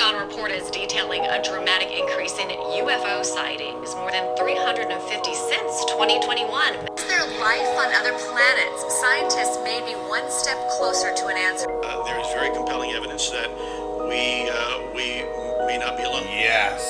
Pentagon report is detailing a dramatic increase in UFO sightings, more than 350 since 2021. Is there life on other planets? Scientists may be one step closer to an answer. There is very compelling evidence that we may not be alone. Yes.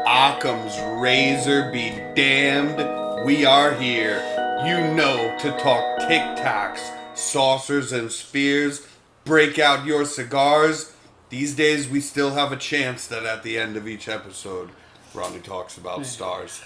Occam's razor be damned. We are here. You know to talk tic-tacs, saucers, and spheres. Break out your cigars. These days we still have a chance that at the end of each episode, Ronnie talks about stars.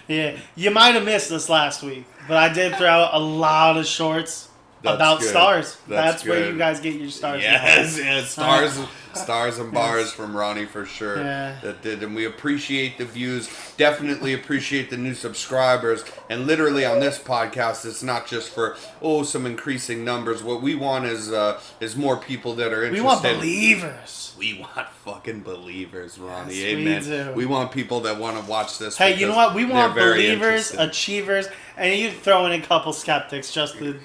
Yeah, you might have missed this last week, but I did throw out a lot of shorts about good. stars. That's where good. you guys get your stars. Yes, yes, stars and bars from Ronnie for sure. Yeah. That did, and we appreciate the views. Definitely appreciate the new subscribers. And literally on this podcast, it's not just for some increasing numbers. What we want is more people that are interested. We want believers. We want fucking believers, Ronnie. Yes, Amen. we do. We want people that want to watch this. Hey, you know what? We want they're very believers, interested. achievers, and you throw in a couple skeptics just to,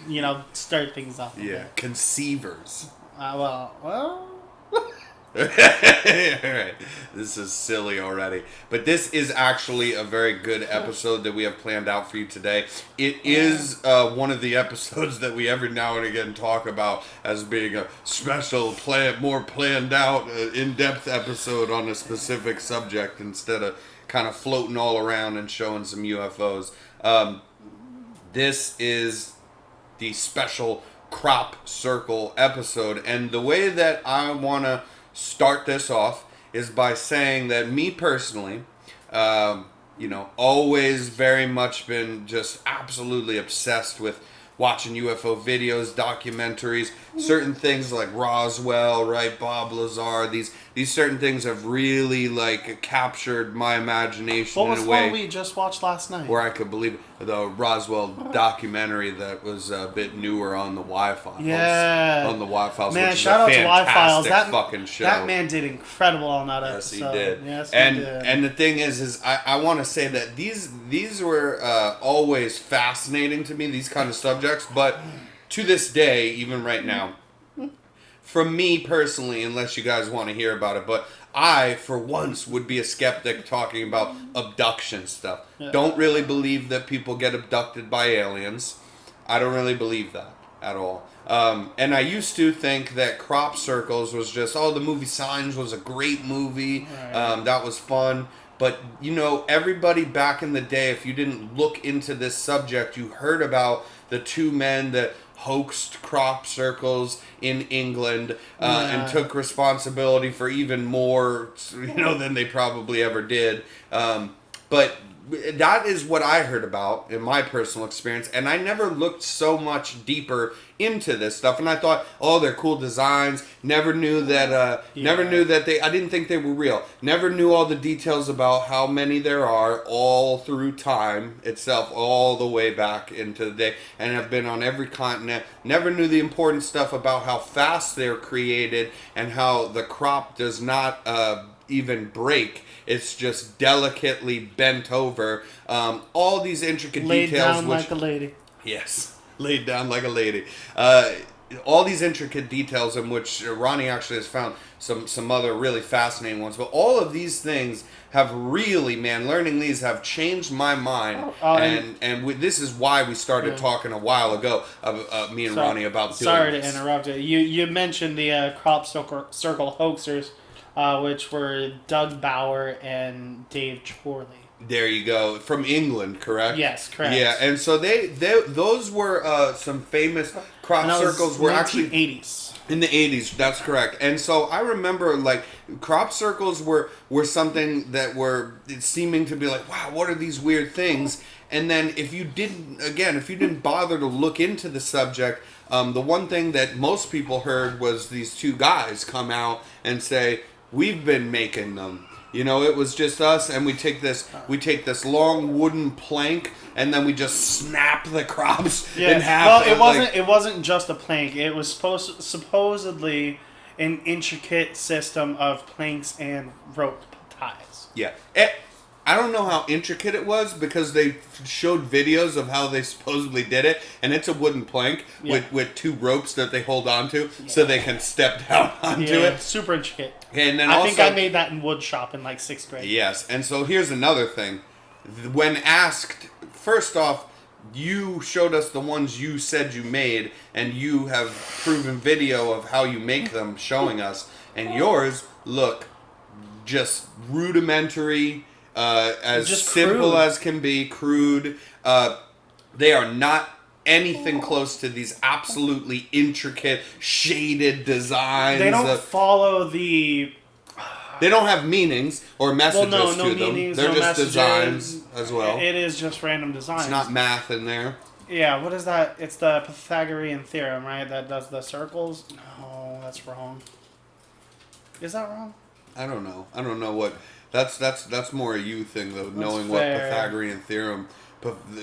start things up. Yeah, conceivers. Well. Alright, this is silly already. But this is actually a very good episode that we have planned out for you today. It is one of the episodes that we every now and again talk about as being a special, more planned out, in-depth episode on a specific subject instead of kind of floating all around and showing some UFOs. This is the special crop circle episode, and the way that I want to start this off is by saying that me personally, always very much been just absolutely obsessed with watching UFO videos, documentaries, certain things like Roswell, right, Bob Lazar, these certain things have really captured my imagination What was in a way one we just watched last night? where I could believe the Roswell documentary that was a bit newer on the Y-Files. Yeah. On the Y-Files, Man, which is shout a out to Y-Files. fantastic fucking show. That man did incredible on that Yes, episode. he did. Yes, he and did. and the thing is I want to say that these were always fascinating to me, these kind of subjects, but to this day, even right now, from me personally, unless you guys want to hear about it, but I, for once, would be a skeptic talking about abduction stuff. Yeah. Don't really believe that people get abducted by aliens. I don't really believe that at all. And I used to think that Crop Circles was just, the movie Signs was a great movie. Right. That was fun. But, everybody back in the day, if you didn't look into this subject, you heard about the two men that hoaxed crop circles in England and took responsibility for even more, than they probably ever did. But that is what I heard about in my personal experience, and I never looked so much deeper into this stuff. And I thought, they're cool designs. Never knew that. I didn't think they were real. Never knew all the details about how many there are all through time itself, all the way back into the day, and have been on every continent. Never knew the important stuff about how fast they're created and how the crop does not even break. It's just delicately bent over. All these intricate Laid details. down like a lady. Yes, laid down like a lady. All these intricate details in which Ronnie actually has found some other really fascinating ones. But all of these things have really, learning these have changed my mind. This is why we started talking a while ago, me and Ronnie, about doing Sorry this. to interrupt you. You mentioned the Crop Circle hoaxers, which were Doug Bauer and Dave Chorley. There you go. From England, correct? Yes, correct. Yeah, and so those were some famous crop circles were actually 1980s. in the 80s. That's correct. And so I remember crop circles were something that were seeming to be wow, what are these weird things? And then if you didn't bother to look into the subject, the one thing that most people heard was these two guys come out and say, "We've been making them." It was just us, and we take this long wooden plank, and then we just snap the crops in half. Well, it wasn't just a plank. It was supposedly an intricate system of planks and rope ties. Yeah. I don't know how intricate it was because they showed videos of how they supposedly did it, and it's a wooden plank with 2 ropes that they hold onto so they can step down onto it. Super intricate. And then I think I made that in wood shop in like 6th grade. Yes, and so here's another thing. When asked, first off, you showed us the ones you said you made, and you have proven video of how you make them showing us, and yours look just rudimentary, as Just simple crude. as can be, crude. They are not anything close to these absolutely intricate, shaded designs. They don't follow the... They don't have meanings or messages no to them. meanings, They're no just messages. designs as well. It is just random designs. It's not math in there. Yeah, what is that? It's the Pythagorean theorem, right? That does the circles? No, that's wrong. Is that wrong? I don't know. I don't know what. That's more a you thing though. Knowing what fair. Pythagorean theorem.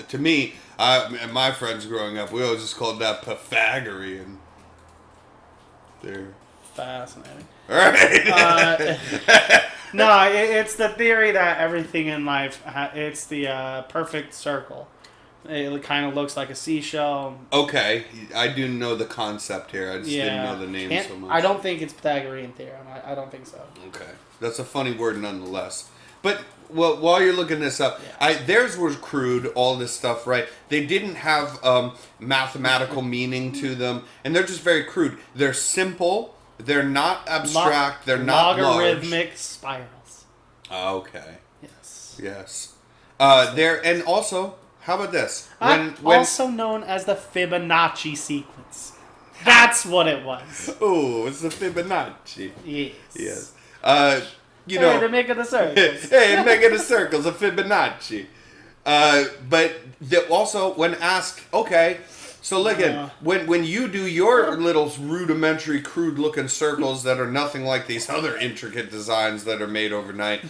To me, and my friends growing up, we always just called that Pythagorean. There. Fascinating. All right. No, it's the theory that everything in life, it's the perfect circle. It kind of looks like a seashell. Okay, I do know the concept here. I just didn't know the name so much. I don't think it's Pythagorean theorem. I don't think so. Okay, that's a funny word nonetheless. But well, while you're looking this up, theirs was crude. All this stuff, right? They didn't have mathematical meaning to them, and they're just very crude. They're simple. They're not abstract. They're not logarithmic spirals. Okay. Yes. Yes. And also, how about this? Also known as the Fibonacci sequence. That's what it was. Oh, it's the Fibonacci. Yes. Yes. Hey, they're making the circles. Hey, making the circles, a Fibonacci. But also, when asked, okay, so look at when you do your little rudimentary, crude-looking circles that are nothing like these other intricate designs that are made overnight,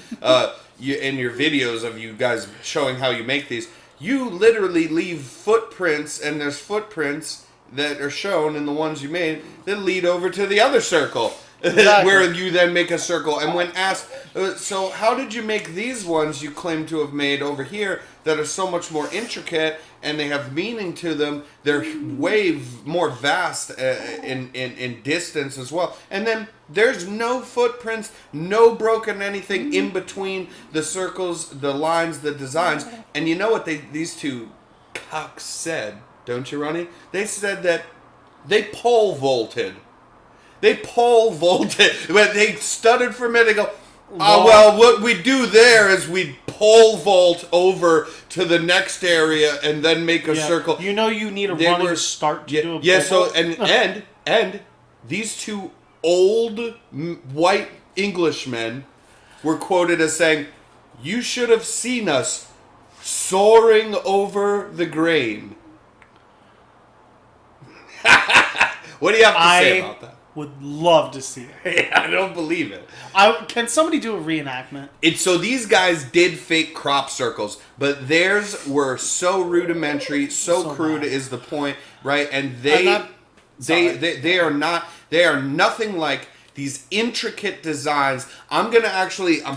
in your videos of you guys showing how you make these, you literally leave footprints, and there's footprints that are shown in the ones you made that lead over to the other circle. Exactly. Where you then make a circle. And when asked, so how did you make these ones you claim to have made over here that are so much more intricate and they have meaning to them? They're way more vast in distance as well. And then there's no footprints, no broken anything in between the circles, the lines, the designs. And you know what these two cocks said, don't you, Ronnie? They said that they pole vaulted. They pole vaulted. But they stuttered for a minute. They go, well, what we do there is we pole vault over to the next area and then make a circle. You know you need a running start to do a pole vault. and these two old white Englishmen were quoted as saying, "You should have seen us soaring over the grain." What do you have to say about that? Would love to see it. I don't believe it. Can somebody do a reenactment? So these guys did fake crop circles, but theirs were so rudimentary, so crude is the point, right? And they are nothing like these intricate designs. I'm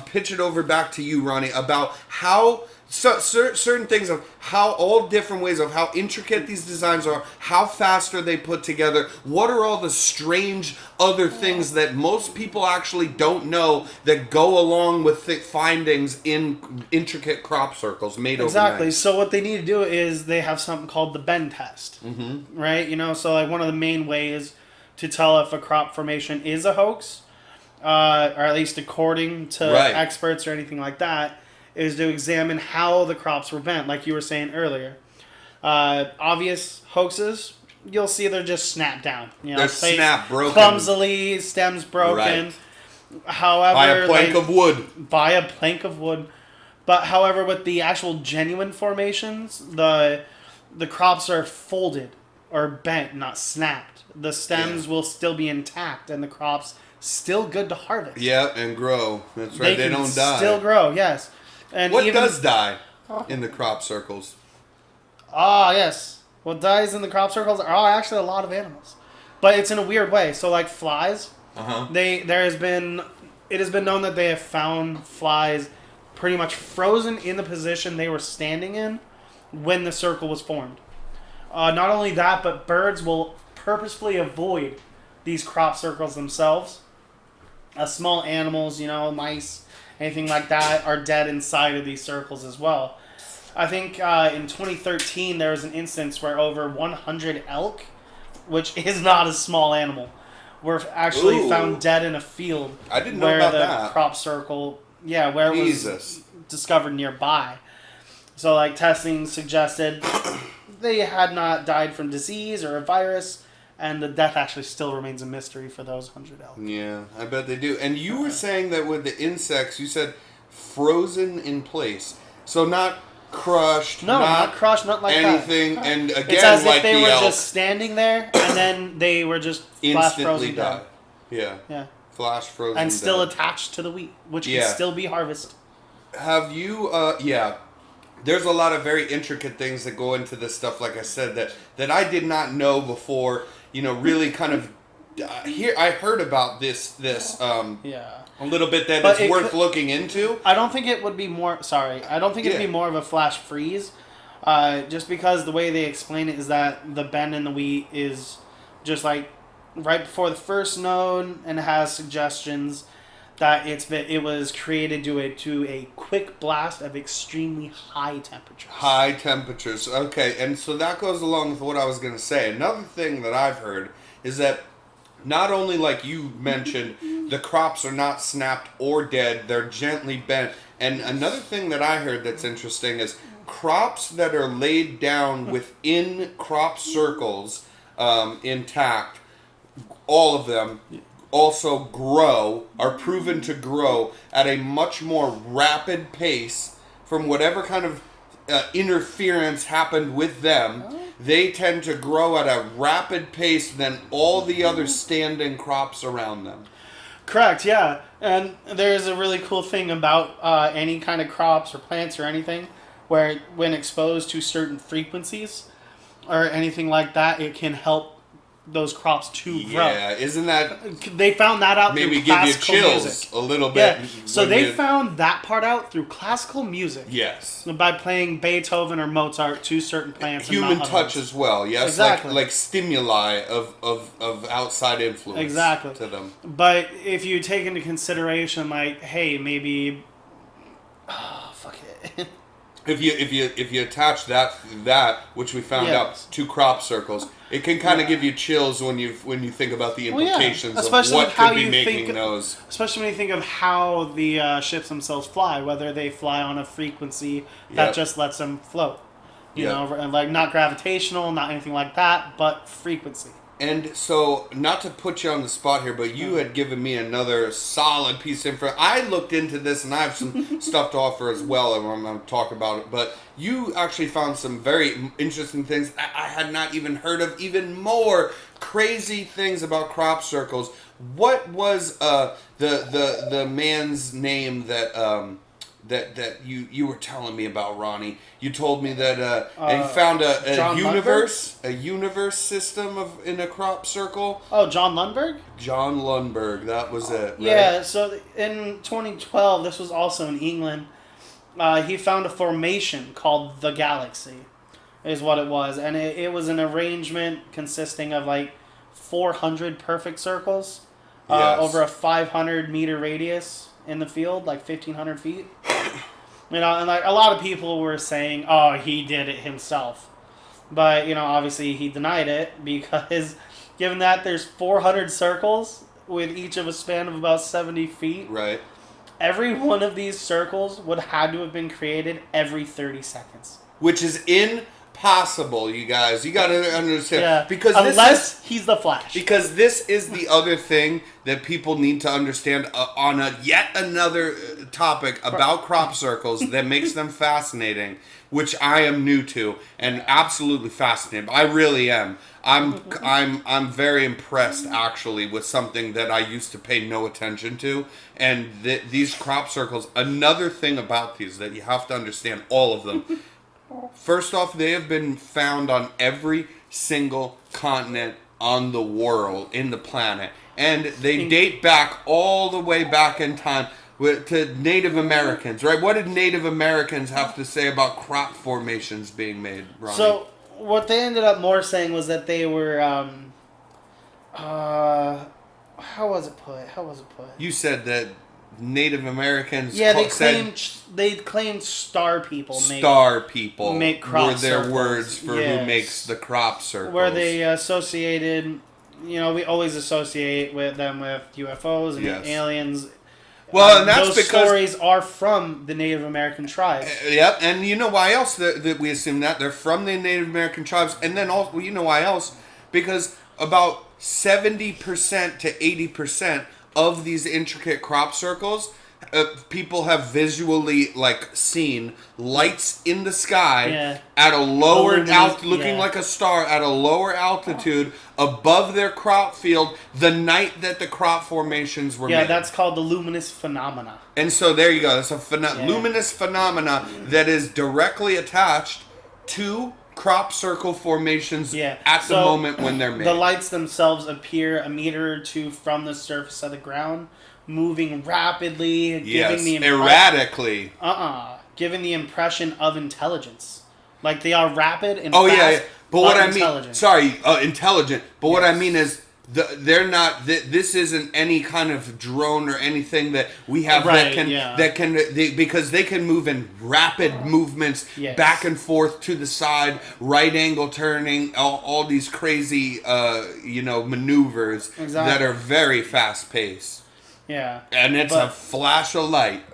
pitch it over back to you, Ronnie, about how certain things of how all different ways of how intricate these designs are, how fast are they put together, what are all the strange other things that most people actually don't know that go along with findings in intricate crop circles made overnight. Exactly. So what they need to do is they have something called the bend test, right? So like one of the main ways to tell if a crop formation is a hoax, or at least according to experts or anything like that, is to examine how the crops were bent, like you were saying earlier. Obvious hoaxes, you'll see they're just snapped down. They're snapped, broken. Clumsily, stems broken. Right. However, by a plank of wood. By a plank of wood. But however, with the actual genuine formations, the crops are folded or bent, not snapped. The stems will still be intact, and the crops still good to harvest. Yeah, and grow. That's right. They don't die. Still grow, yes. And what does die in the crop circles? Yes. What dies in the crop circles are actually a lot of animals, but it's in a weird way. So, like flies, it has been known that they have found flies pretty much frozen in the position they were standing in when the circle was formed. Not only that, but birds will purposefully avoid these crop circles themselves. Small animals, mice, anything like that, are dead inside of these circles as well. I think in 2013 there was an instance where over 100 elk, which is not a small animal, were actually found dead in a field. I didn't know where about the that. crop circle, where it Jesus. was discovered nearby. So, like, testing suggested they had not died from disease or a virus, and the death actually still remains a mystery for those 100 elk. Yeah, I bet they do. And you were saying that with the insects, you said frozen in place. So not crushed, No, not crushed, not like anything. that. And again, It's as like if they the were elk, just standing there, and then they were just flash instantly frozen die. down. Yeah. Yeah. Flash frozen And still dead. attached to the wheat, which Yeah. can still be harvested. Have you, there's a lot of very intricate things that go into this stuff, like I said, that I did not know before, really kind of, here, I heard about this, a little bit that But it's it worth could- looking into. I don't think it would be more. Sorry, I don't think it'd Yeah. be more of a flash freeze, just because the way they explain it is that the bend in the wheat is just like right before the first node, and it has suggestions that it was created due to a quick blast of extremely high temperatures. High temperatures. Okay, and so that goes along with what I was going to say. Another thing that I've heard is that not only, like you mentioned, the crops are not snapped or dead, they're gently bent. And another thing that I heard that's interesting is crops that are laid down within crop circles intact, all of them also are proven to grow at a much more rapid pace from whatever kind of interference happened with them. They tend to grow at a rapid pace than all the other standing crops around them. Correct, yeah. And there's a really cool thing about any kind of crops or plants or anything where when exposed to certain frequencies or anything like that, it can help those crops to grow. Yeah, isn't that They found that out maybe through give you classical chills music. a little bit? Yeah, so when they you- found that part out through classical music. Yes. By playing Beethoven or Mozart to certain plants. and Human not touch others. as well, yes, Exactly. like stimuli of outside influence Exactly. to them. But if you take into consideration, like, hey, maybe, fuck it. If you attach that which we found Yes. out to crop circles, it can kind of give you chills when you think about the Well, yeah. implications Especially of what with how could be you making think- those. Especially when you think of how the ships themselves fly, whether they fly on a frequency that Yep. just lets them float. You Yep. know, and like not gravitational, not anything like that, but frequency. And so, not to put you on the spot here, but you had given me another solid piece of information. I looked into this, and I have some stuff to offer as well, and I'm going to talk about it. But you actually found some very interesting things I had not even heard of, even more crazy things about crop circles. What was the man's name that you were telling me about, Ronnie? You told me that he found a John universe system in a crop circle. Oh, John Lundberg? John Lundberg, that was it. Right? Yeah, so in 2012, this was also in England, he found a formation called the Galaxy, is what it was. And it was an arrangement consisting of like 400 perfect circles Yes. over a 500-meter radius in the field, like 1,500 feet. And like a lot of people were saying, oh, he did it himself. But, obviously he denied it because given that there's 400 circles with each of a span of about 70 feet, Right. every one of these circles would have to have been created every 30 seconds. Which is impossible, you guys. You got to understand. Yeah, Because unless he's the Flash. Because this is the other thing that people need to understand on yet another topic about crop circles that makes them fascinating, which I am new to and absolutely fascinated. I really am. I'm very impressed actually with something that I used to pay no attention to, and these crop circles. Another thing about these that you have to understand, all of them. First off, they have been found on every single continent on the world, in the planet. And they date back all the way back in time to Native Americans, right? What did Native Americans have to say about crop formations being made, Ronnie? So what they ended up more saying was that they were, how was it put? You said that Native Americans Yeah, said they claimed star people make crop were their circles. words for Yes. who makes the crop circles. Where they associated, we always associate them with UFOs and Yes. aliens. Well, and that's those because stories are from the Native American tribes. Yep, and you know why else that we assume that? They're from the Native American tribes, and then also, you know why else? Because about 70% to 80% of these intricate crop circles, people have visually seen lights in the sky at a lower looking like a star at a lower altitude above their crop field the night that the crop formations were made. Yeah, that's called the luminous phenomena. And so there you go. It's a luminous phenomena that is directly attached to crop circle formations at the moment when they're made. The lights themselves appear a meter or two from the surface of the ground, moving rapidly, erratically. Giving the impression of intelligence. Like they are rapid and fast. Yeah. But what I mean, intelligent. But what I mean is, they're not. This isn't any kind of drone or anything that we have because they can move in rapid movements back and forth to the side, right angle turning, all these crazy maneuvers that are very fast paced. Yeah, and it's a flash of light.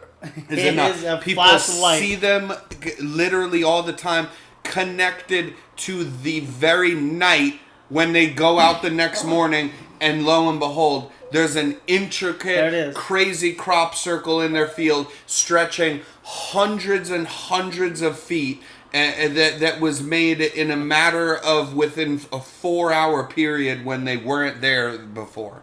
Is it not? Is a People flash of light. see them literally all the time, connected to the very night when they go out the next morning, and lo and behold, there's an intricate, crazy crop circle in their field stretching hundreds and hundreds of feet, and that was made in a matter of within a 4-hour period when they weren't there before.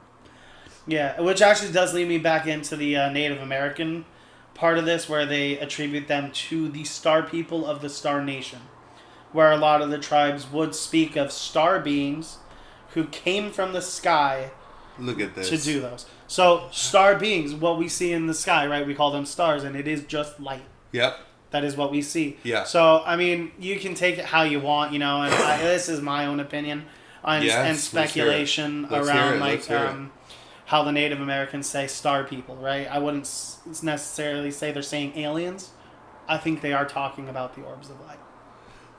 Yeah, which actually does lead me back into the Native American part of this, where they attribute them to the star people of the Star Nation, where a lot of the tribes would speak of star beings who came from the sky. Look at this. To do those. So, star beings, what we see in the sky, right? We call them stars, and it is just light. Yep. That is what we see. Yeah. So, I mean, you can take it how you want, and this is my own opinion and speculation around, how the Native Americans say star people, right? I wouldn't necessarily say they're saying aliens. I think they are talking about the orbs of light.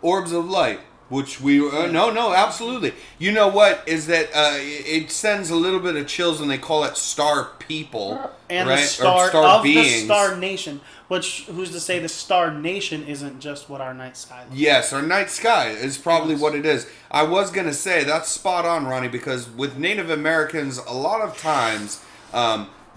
Orbs of light, which we no, absolutely. You know what is that? It sends a little bit of chills when they call it star people, and right? The star, or star of beings. The Star Nation. Which, who's to say the Star Nation isn't just what our night sky looks like? Yes, our night sky is probably what it is. I was going to say, that's spot on, Ronnie, because with Native Americans, a lot of times,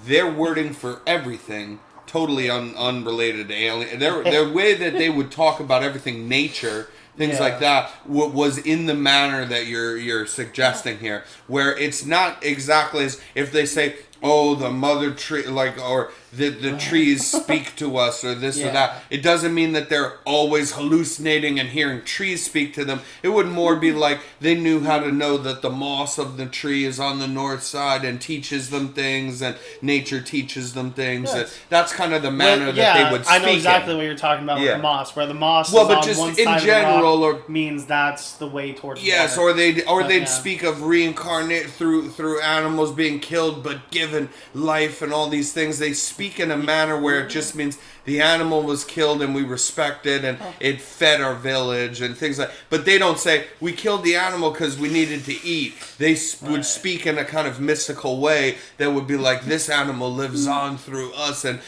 their wording for everything, totally unrelated to alien, their way that they would talk about everything, nature, things like that, was in the manner that you're suggesting here, where it's not exactly as if they say, oh, the mother tree, or the trees speak to us, or this or that. It doesn't mean that they're always hallucinating and hearing trees speak to them. It would more be like they knew how to know that the moss of the tree is on the north side and teaches them things, and nature teaches them things. Yes. That's kind of the manner that they would speak I know exactly in. what you're talking about with the moss, where the moss is but on just one in side general, of the rock means that's the way towards water. They'd Yeah. speak of reincarnate through animals being killed but given life and all these things. They speak in a manner where it just means the animal was killed and we respect it and it fed our village and things like. But they don't say we killed the animal because we needed to eat. They would speak in a kind of mystical way that would be like, this animal lives on through us, and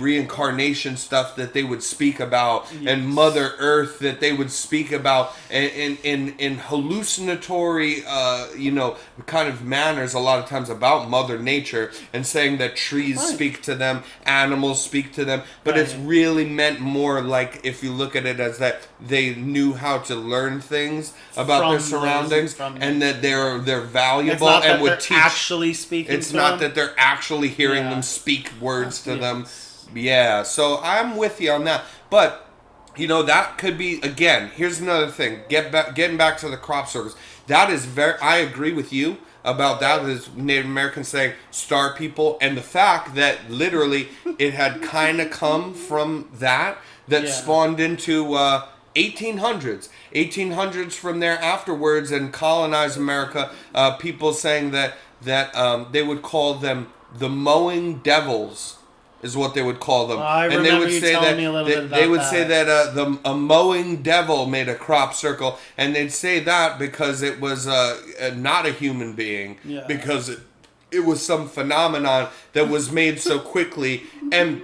reincarnation stuff that they would speak about, and Mother Earth that they would speak about in hallucinatory kind of manners a lot of times about Mother Nature, and saying that trees speak to them, animals speak to them, but it's really meant more like, if you look at it as that they knew how to learn things about their surroundings, and that they're valuable and would teach. Actually speaking. It's not that they're actually hearing them speak words to them. Yeah, so I'm with you on that, but that could be, again, here's another thing. Getting back to the crop circles. That is I agree with you about that, is Native Americans saying star people, and the fact that literally it had kind of come from that Yeah. spawned into 1800s. 1800s from there afterwards and colonized America. People saying that they would call them the mowing devils. Is what they would call them, I and they remember would you say telling that me a little bit they about would that. say that a mowing devil made a crop circle, and they'd say that because it was not a human being, Yeah. because it was some phenomenon that was made so quickly, and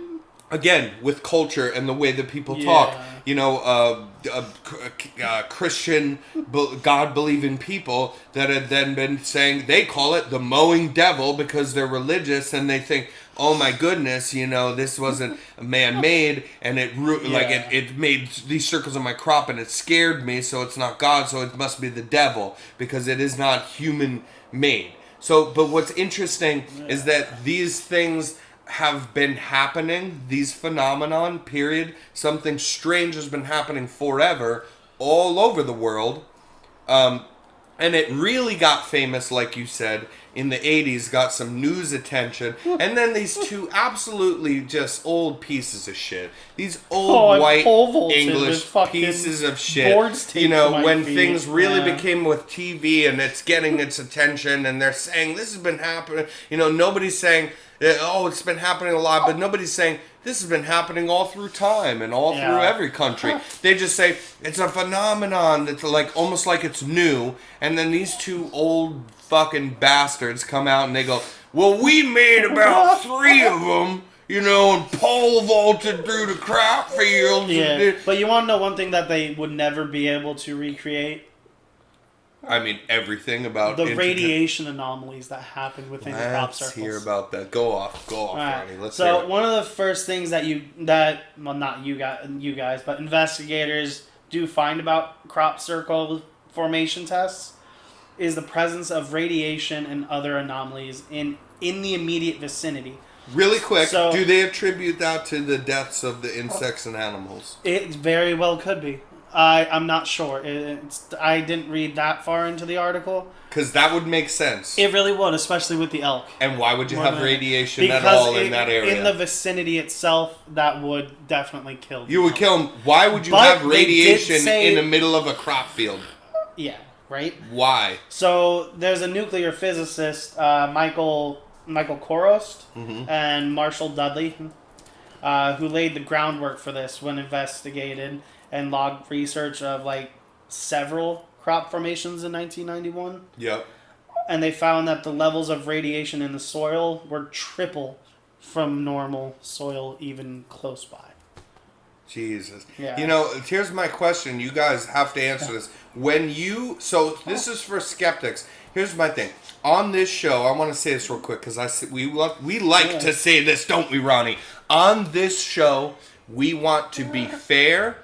again with culture and the way that people talk, Christian God believing people that had then been saying they call it the mowing devil because they're religious and they think, oh my goodness, this wasn't man-made, and it made these circles on my crop and it scared me, so it's not God, so it must be the devil because it is not human-made. So, but what's interesting is that these things have been happening, these phenomenon, period. Something strange has been happening forever all over the world. And it really got famous, like you said, in the 80s, got some news attention. And then these two absolutely just old pieces of shit. These old white English pieces of shit. When things really became with TV and it's getting its attention and they're saying, this has been happening. Nobody's saying, oh, it's been happening a lot, but nobody's saying, this has been happening all through time and all through every country. They just say, it's a phenomenon that's almost like it's new. And then these two old fucking bastards come out and they go, well, we made about 3 of them, and pole vaulted through the crop fields. Yeah, but you want to know one thing that they would never be able to recreate? I mean, everything about the radiation anomalies that happen within the crop circles. Let's hear about that. Go off, right. Ronnie. Let's so hear it. One of the first things not you guys, but investigators do find about crop circle formation tests is the presence of radiation and other anomalies in the immediate vicinity. Really quick, So, do they attribute that to the deaths of the insects and animals? It very well could be. I'm not sure. I didn't read that far into the article. Because that would make sense. It really would, especially with the elk. And why would you have radiation because at all in that area? In the vicinity itself, that would definitely kill them. You would kill them. Why would you have radiation in the middle of a crop field? Yeah, right? Why? So there's a nuclear physicist, Michael Korost, and Marshall Dudley, who laid the groundwork for this when investigated and logged research of several crop formations in 1991. Yep. And they found that the levels of radiation in the soil were triple from normal soil even close by. Jesus. Yeah. Here's my question. You guys have to answer this. So this is for skeptics. Here's my thing. On this show, I want to say this real quick because we like to say this, don't we, Ronnie? On this show, we want to be fair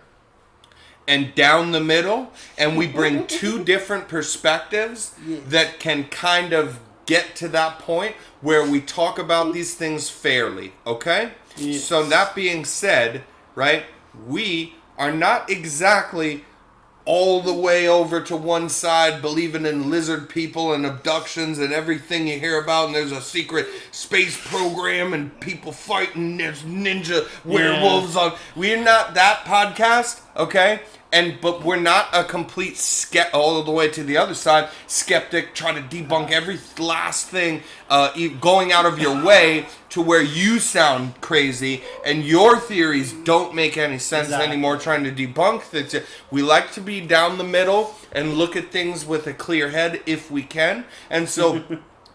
and down the middle, and we bring two different perspectives that can kind of get to that point where we talk about these things fairly, okay? Yes. So that being said, right, we are not exactly all the way over to one side believing in lizard people and abductions and everything you hear about, and there's a secret space program and people fighting, there's ninja werewolves on. We're not that podcast, okay? But we're not a complete all the way to the other side skeptic trying to debunk every last thing, going out of your way to where you sound crazy and your theories don't make any sense anymore, trying to debunk things. We like to be down the middle and look at things with a clear head if we can. And so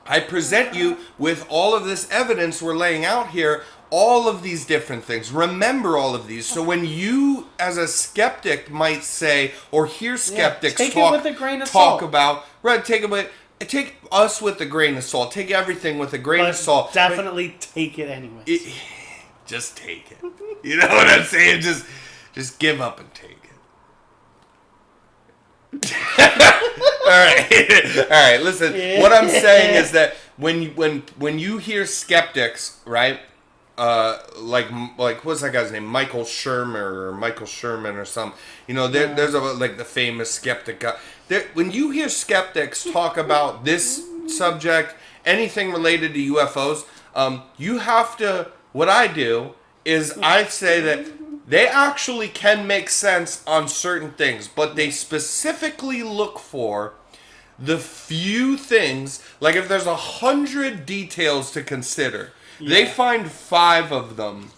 I present you with all of this evidence we're laying out here, all of these different things. Remember all of these. So when you, as a skeptic, might say take it with a grain of salt. Take us with a grain of salt. Take everything with a grain of salt. Definitely take it anyways. Just take it. You know what I'm saying? Just give up and take it. All right. Listen, what I'm saying is that when you hear skeptics, right? Like what's that guy's name? Michael Sherman or something. There's the famous skeptic guy. When you hear skeptics talk about this subject, anything related to UFOs, you have to what I do is I say that they actually can make sense on certain things, but they specifically look for the few things, like if there's 100 details to consider, they find 5 of them,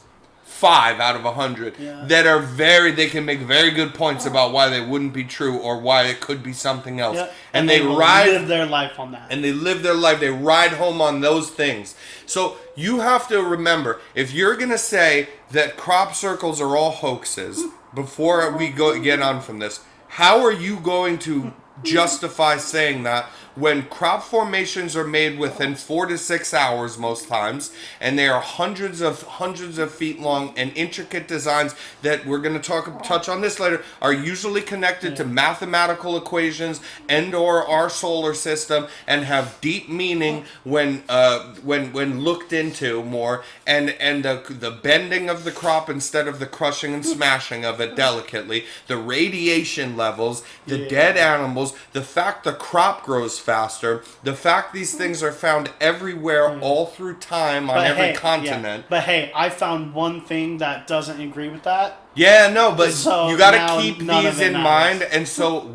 5 out of 100, that are they can make very good points about why they wouldn't be true or why it could be something else. And they live their life on that. And they live their life. They ride home on those things. So you have to remember, if you're going to say that crop circles are all hoaxes, before we get on from this, how are you going to justify saying that when crop formations are made within 4 to 6 hours most times, and they are hundreds of feet long, and intricate designs that we're going to touch on this later, are usually connected to mathematical equations and or our solar system, and have deep meaning when looked into more, and the bending of the crop instead of the crushing and smashing of it delicately, the radiation levels, the dead animals, the fact the crop grows faster, the fact these things are found everywhere all through time on every continent. But hey, I found one thing that doesn't agree with that. Yeah, no, but So you got now to keep none these of it in matters. mind, and so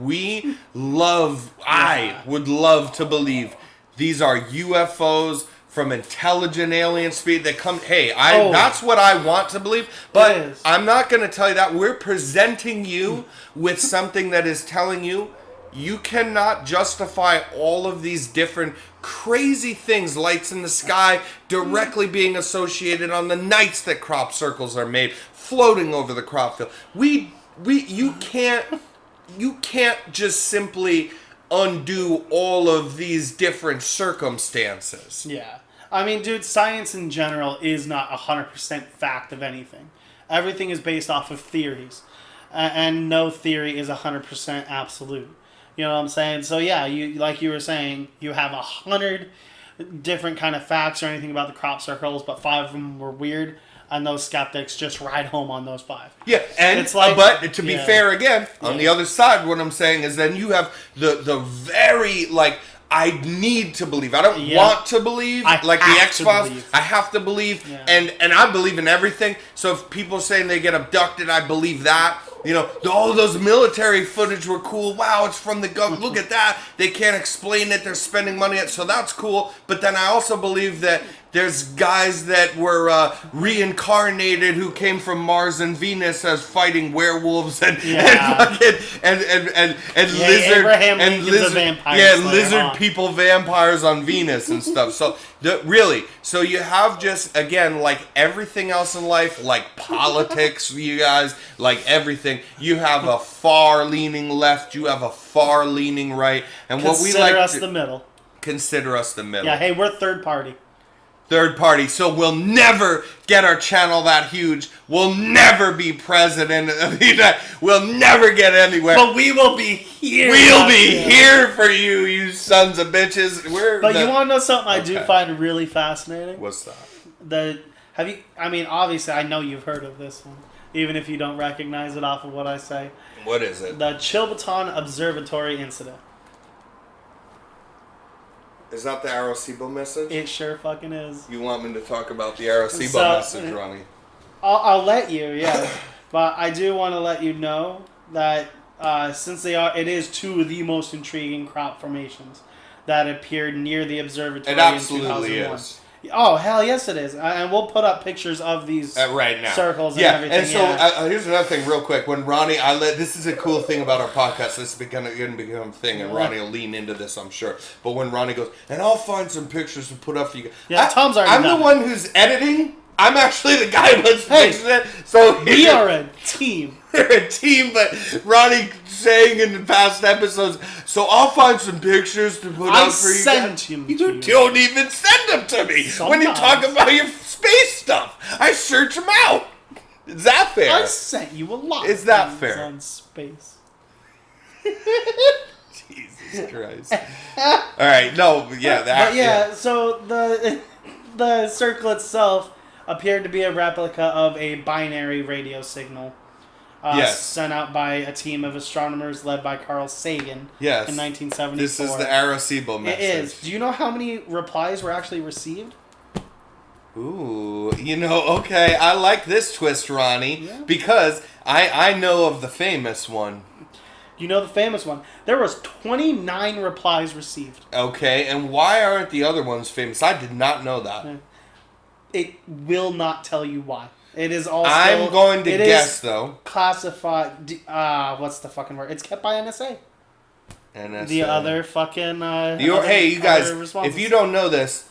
I would love to believe these are UFOs from intelligent alien speed that come. Hey, that's what I want to believe, but I'm not going to tell you that. We're presenting you with something that is telling you you cannot justify all of these different crazy things, lights in the sky, directly being associated on the nights that crop circles are made, floating over the crop field. You can't just simply undo all of these different circumstances. Yeah. I mean, dude, science in general is not 100% fact of anything. Everything is based off of theories. And no theory is 100% absolute. You know what I'm saying? So yeah, you like you were saying, you have 100 different kind of facts or anything about the crop circles, but 5 of them were weird, and those skeptics just ride home on those 5. Yeah, and it's like, but to be fair again, on the other side, what I'm saying is then you have the very I need to believe. I don't want to believe. Like the X-Files, I have to believe. Yeah. And I believe in everything. So if people saying they get abducted, I believe that. You know, all those military footage were cool. Wow, it's from the government. Look at that. They can't explain it. They're spending money on it. So that's cool. But then I also believe that there's guys that were reincarnated who came from Mars and Venus as fighting werewolves and lizard Abraham Lincoln's a vampire slayer, lizard people vampires on Venus and stuff. So so you have just again like everything else in life, like politics, you guys, like everything. You have a far leaning left, you have a far leaning right, and consider us the middle. Consider us the middle. Yeah, hey, we're third party. Third party, so we'll never get our channel that huge. We'll never be president of the United. We'll never get anywhere. But we will be here. We'll be here for you, you sons of bitches. But you want to know something I do find really fascinating? What's that? I mean, obviously, I know you've heard of this one, even if you don't recognize it off of what I say. What is it? The Chilbaton Observatory incident. Is that the Arecibo message? It sure fucking is. You want me to talk about the Arecibo message, Ronnie? I'll let you, yeah. But I do want to let you know that since it is 2 of the most intriguing crop formations that appeared near the observatory in 2001. It absolutely is. Oh, hell yes it is. And we'll put up pictures of these right now. Circles and everything. And so here's another thing real quick. When Ronnie, this is a cool thing about our podcast. This is going to become a thing, and Ronnie will lean into this, I'm sure. But when Ronnie goes, and I'll find some pictures to put up for you. Yeah, Tom's already I'm done the one who's editing. I'm actually the guy who puts pictures in. So we are a team. We're a team, but Ronnie saying in the past episodes, so I'll find some pictures to put up for you guys. You don't even send them to me. Sometimes. When you talk about your space stuff, I search them out. Is that fair? I sent you a lot. Is that fair? On space. Jesus Christ. All right, no, yeah, that. But yeah, so the circle itself appeared to be a replica of a binary radio signal. Sent out by a team of astronomers led by Carl Sagan in 1974. This is the Arecibo message. It is. Do you know how many replies were actually received? Ooh, okay, I like this twist, Ronnie, Yeah. because I know of the famous one. You know the famous one. There was 29 replies received. Okay, and why aren't the other ones famous? I did not know that. It will not tell you why. It is all. I'm going to guess, though. Classified. What's the fucking word? It's kept by NSA. NSA. The other fucking. Hey, you guys, responses. if you don't know this,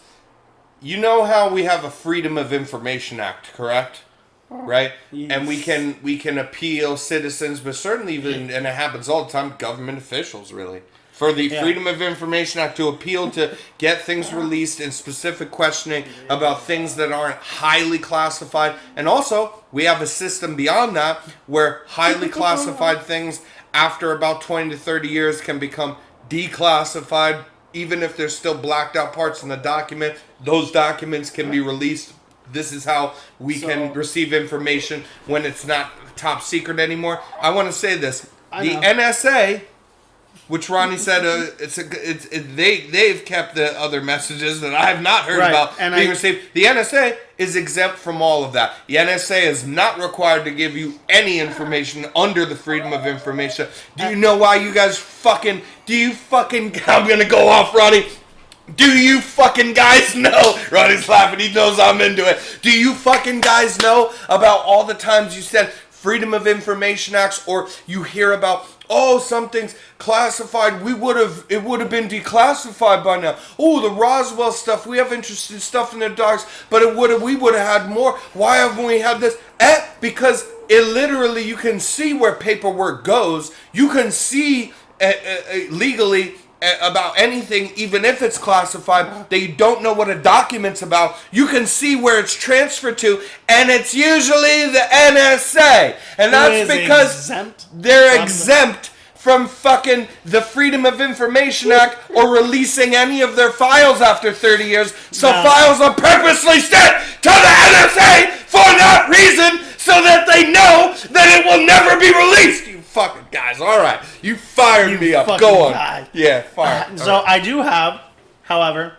you know how we have a Freedom of Information Act, correct? Right? Yes. And we can appeal citizens, but certainly even, and it happens all the time, government officials, really. For the Freedom of Information Act to appeal to get things released in specific questioning about things that aren't highly classified. And also, we have a system beyond that where highly classified things after about 20 to 30 years can become declassified. Even if there's still blacked out parts in the document, those documents can be released. This is how we can receive information when it's not top secret anymore. I want to say this. The NSA, which Ronnie said, they've kept the other messages that I have not heard about being received. The NSA is exempt from all of that. The NSA is not required to give you any information under the Freedom of Information. Do you know why you guys I'm going to go off, Ronnie. Do you fucking guys know? Ronnie's laughing. He knows I'm into it. Do you fucking guys know about all the times you said Freedom of Information Acts, or you hear about, something's classified, it would have been declassified by now. Oh, the Roswell stuff, we have interesting stuff in the docs, but we would have had more. Why haven't we had this? Because it literally, you can see where paperwork goes. You can see legally about anything, even if it's classified, that you don't know what a document's about. You can see where it's transferred to, and it's usually the NSA. And that's because they're exempt from fucking the Freedom of Information Act or releasing any of their files after 30 years. So files are purposely sent to the NSA for that reason, so that they know that it will never be released. You fucking guys. All right. You fired me up. Go on. Guy. Yeah, fire. So I do have, however,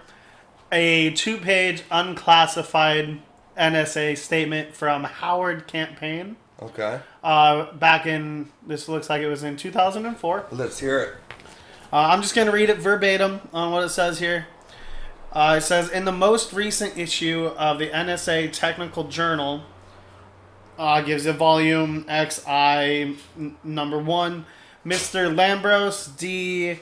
a 2-page unclassified NSA statement from Howard Campaign. Okay. Back in, this looks like it was in 2004. Let's hear it. I'm just going to read it verbatim on what it says here. It says, in the most recent issue of the NSA Technical Journal, gives a volume XI number 1, Mr. Lambros D.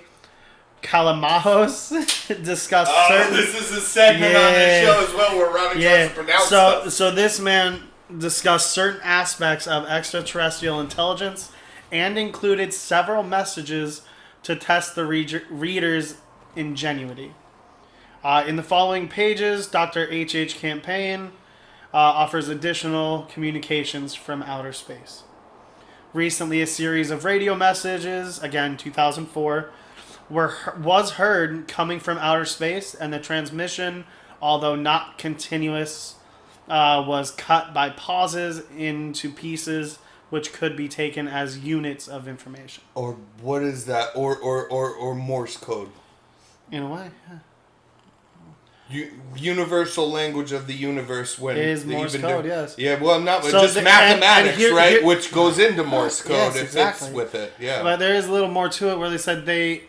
Calamajos discussed certain... this is a segment on this show as well where Ronnie tries to pronounce stuff. So this man discussed certain aspects of extraterrestrial intelligence and included several messages to test the reader's ingenuity. In the following pages, Dr. H.H. Campaign offers additional communications from outer space. Recently, a series of radio messages, again 2004, was heard coming from outer space, and the transmission, although not continuous, was cut by pauses into pieces which could be taken as units of information. Or what is that? Or Morse code. In a way, yeah. Universal language of the universe. When it is Morse code, yes. Yeah, well, not so just mathematics, and right? Which goes into Morse code if it's with it. Yeah. But there is a little more to it where they said they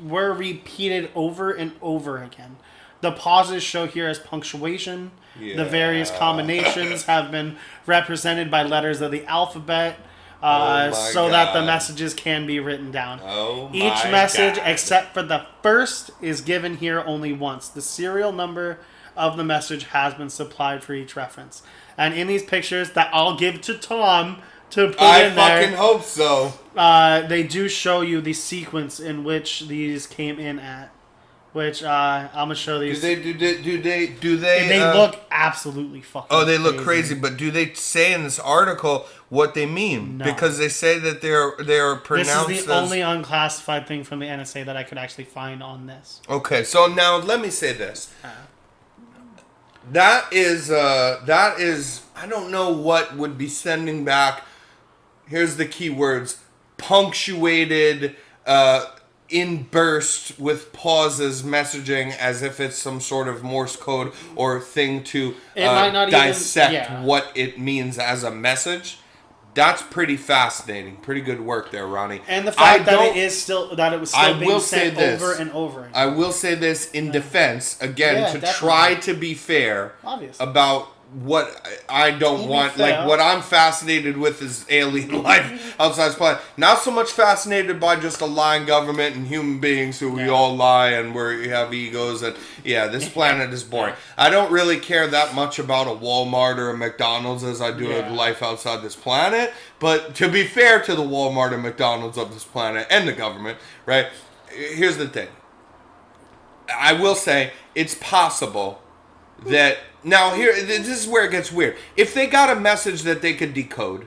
were repeated over and over again. The pauses show here as punctuation. Yeah. The various combinations have been represented by letters of the alphabet. So that the messages can be written down. Each message, except for the first, is given here only once. The serial number of the message has been supplied for each reference. And in these pictures that I'll give to Tom to put in there, I fucking hope so. They do show you the sequence in which these came in at. Which I'm gonna show these. Do they? They look absolutely fucking. Oh, they look crazy. But do they say in this article what they mean? No. Because they say that they are pronounced. This is the only unclassified thing from the NSA that I could actually find on this. Okay, so now let me say this. That is I don't know what would be sending back. Here's the key words: punctuated in bursts with pauses messaging as if it's some sort of Morse code or thing to It might not even- dissect yeah. what it means as a message. That's pretty fascinating. Pretty good work there, Ronnie. And the fact that don't- it was still I being will say sent this. over and over again. I will say this in defense, again, Yeah, to definitely. try to be fair Obviously. about what I don't Be want. fair. Like, what I'm fascinated with is alien life outside this planet. Not so much fascinated by just a lying government and human beings who we Yeah. all lie and we have egos. And yeah, this planet is boring. I don't really care that much about a Walmart or a McDonald's as I do Yeah. life outside this planet. But to be fair to the Walmart and McDonald's of this planet and the government, right? Here's the thing. I will say it's possible that now here this is where it gets weird. If they got a message that they could decode